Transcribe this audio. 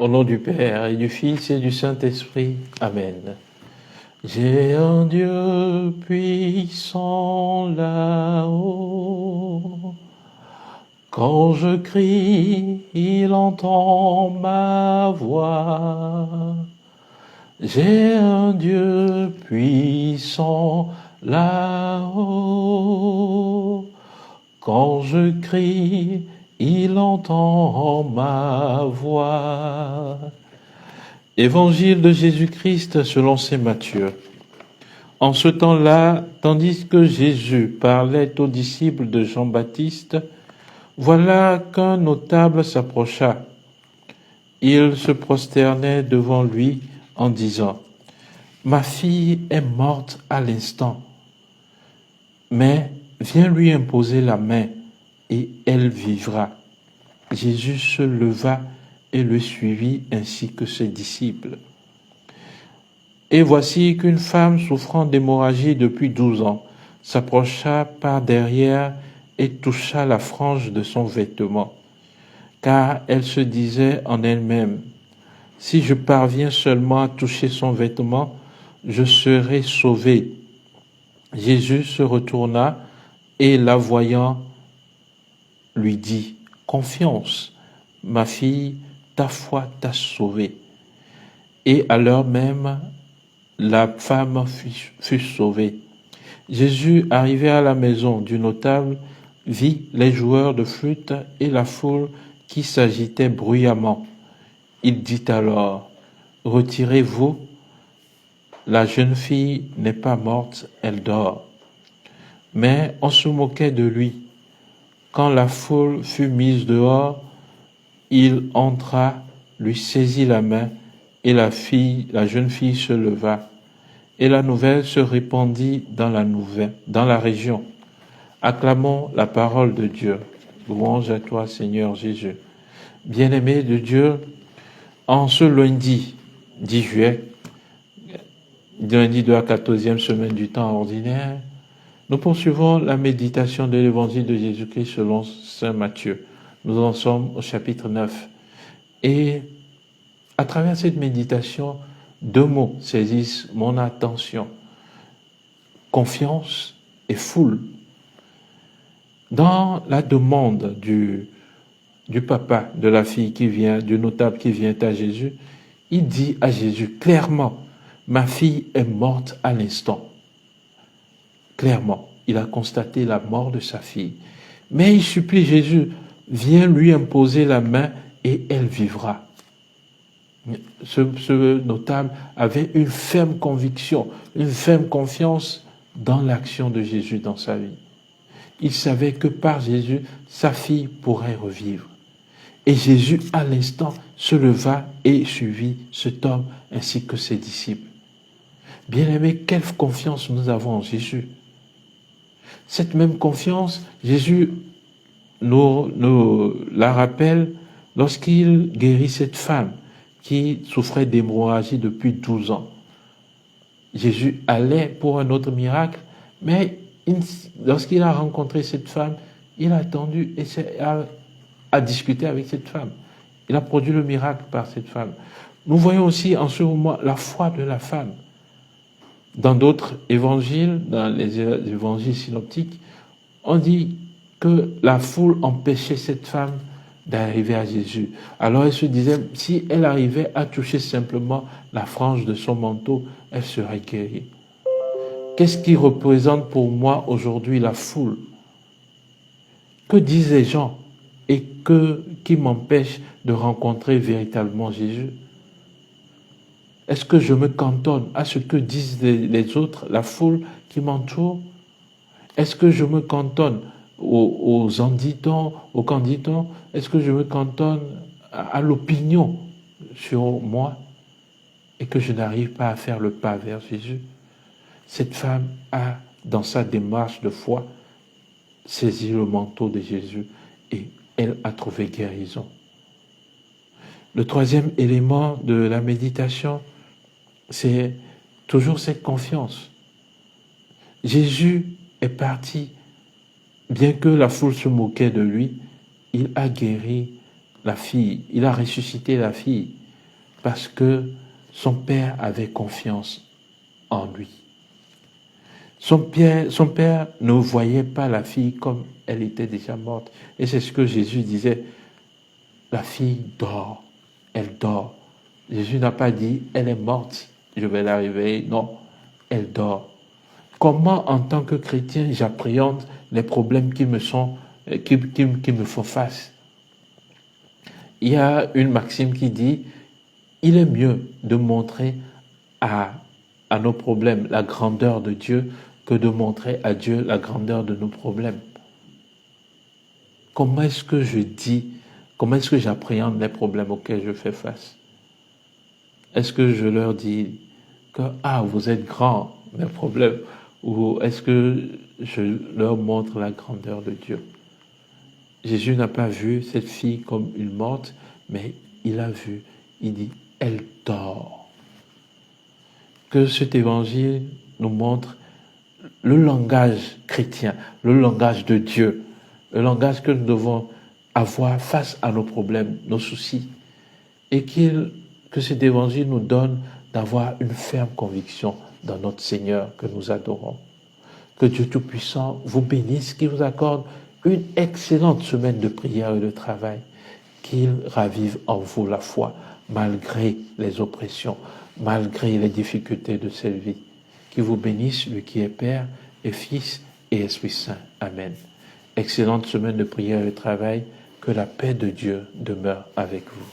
Au nom du Père et du Fils et du Saint-Esprit. Amen. J'ai un Dieu puissant là-haut. Quand je crie, il entend ma voix. J'ai un Dieu puissant là-haut. Quand je crie, il entend ma voix. Évangile de Jésus-Christ selon saint Matthieu. En ce temps-là, tandis que Jésus parlait aux disciples de Jean-Baptiste, voilà qu'un notable s'approcha. Il se prosternait devant lui en disant : « Ma fille est morte à l'instant, mais viens lui imposer la main et elle vivra. » Jésus se leva et le suivit ainsi que ses disciples. Et voici qu'une femme souffrant d'hémorragie depuis 12 ans s'approcha par derrière et toucha la frange de son vêtement, car elle se disait en elle-même : « Si je parviens seulement à toucher son vêtement, je serai sauvée. » Jésus se retourna et, la voyant, lui dit : « Confiance, ma fille, ta foi t'a sauvée. » Et à l'heure même, la femme fut sauvée. Jésus, arrivé à la maison du notable, vit les joueurs de flûte et la foule qui s'agitait bruyamment. Il dit alors : « Retirez-vous, la jeune fille n'est pas morte, elle dort. » Mais on se moquait de lui. Quand la foule fut mise dehors, il entra, lui saisit la main, et la jeune fille se leva. Et la nouvelle se répandit dans la région. Acclamons la parole de Dieu. Louange à toi, Seigneur Jésus. Bien-aimés de Dieu, en ce lundi 10 juillet, lundi de la 14e semaine du temps ordinaire, nous poursuivons la méditation de l'évangile de Jésus-Christ selon saint Matthieu. Nous en sommes au chapitre 9. Et à travers cette méditation, 2 mots saisissent mon attention : confiance et foule. Dans la demande du papa de la fille du notable qui vient à Jésus, il dit à Jésus clairement : « Ma fille est morte à l'instant. » Clairement, il a constaté la mort de sa fille. Mais il supplie Jésus : « Viens lui imposer la main et elle vivra. » Ce notable avait une ferme conviction, une ferme confiance dans l'action de Jésus dans sa vie. Il savait que par Jésus, sa fille pourrait revivre. Et Jésus, à l'instant, se leva et suivit cet homme ainsi que ses disciples. Bien-aimés, quelle confiance nous avons en Jésus. Cette même confiance, Jésus nous la rappelle lorsqu'il guérit cette femme qui souffrait d'hémorragie depuis 12 ans. Jésus allait pour un autre miracle, mais lorsqu'il a rencontré cette femme, il a attendu et a discuté avec cette femme. Il a produit le miracle par cette femme. Nous voyons aussi en ce moment la foi de la femme. Dans d'autres évangiles, dans les évangiles synoptiques, on dit que la foule empêchait cette femme d'arriver à Jésus. Alors elle se disait, si elle arrivait à toucher simplement la frange de son manteau, elle serait guérie. Qu'est-ce qui représente pour moi aujourd'hui la foule? Que disent les gens et qui m'empêche de rencontrer véritablement Jésus? Est-ce que je me cantonne à ce que disent les autres, la foule qui m'entoure? Est-ce que je me cantonne aux candidats? Est-ce que je me cantonne à l'opinion sur moi et que je n'arrive pas à faire le pas vers Jésus? Cette femme a, dans sa démarche de foi, saisi le manteau de Jésus et elle a trouvé guérison. Le troisième élément de la méditation, c'est toujours cette confiance. Jésus est parti, bien que la foule se moquait de lui, il a guéri la fille, il a ressuscité la fille. parce que son père avait confiance en lui. Son père ne voyait pas la fille comme elle était déjà morte. Et c'est ce que Jésus disait, la fille dort, elle dort. Jésus n'a pas dit, elle est morte, je vais la réveiller. Non, elle dort. Comment, en tant que chrétien, j'appréhende les problèmes qui me font face? Il y a une maxime qui dit, il est mieux de montrer à nos problèmes la grandeur de Dieu que de montrer à Dieu la grandeur de nos problèmes. Comment est-ce que j'appréhende les problèmes auxquels je fais face? Est-ce que je leur dis que, vous êtes grands, mes problèmes, ou est-ce que je leur montre la grandeur de Dieu? Jésus n'a pas vu cette fille comme une morte, mais il a vu, il dit, elle dort. Que cet évangile nous montre le langage chrétien, le langage de Dieu, le langage que nous devons avoir face à nos problèmes, nos soucis, et que cet évangile nous donne d'avoir une ferme conviction dans notre Seigneur que nous adorons. Que Dieu Tout-Puissant vous bénisse, qu'il vous accorde une excellente semaine de prière et de travail, qu'il ravive en vous la foi, malgré les oppressions, malgré les difficultés de cette vie. Qu'il vous bénisse, lui qui est Père et Fils et Esprit Saint. Amen. Excellente semaine de prière et de travail, que la paix de Dieu demeure avec vous.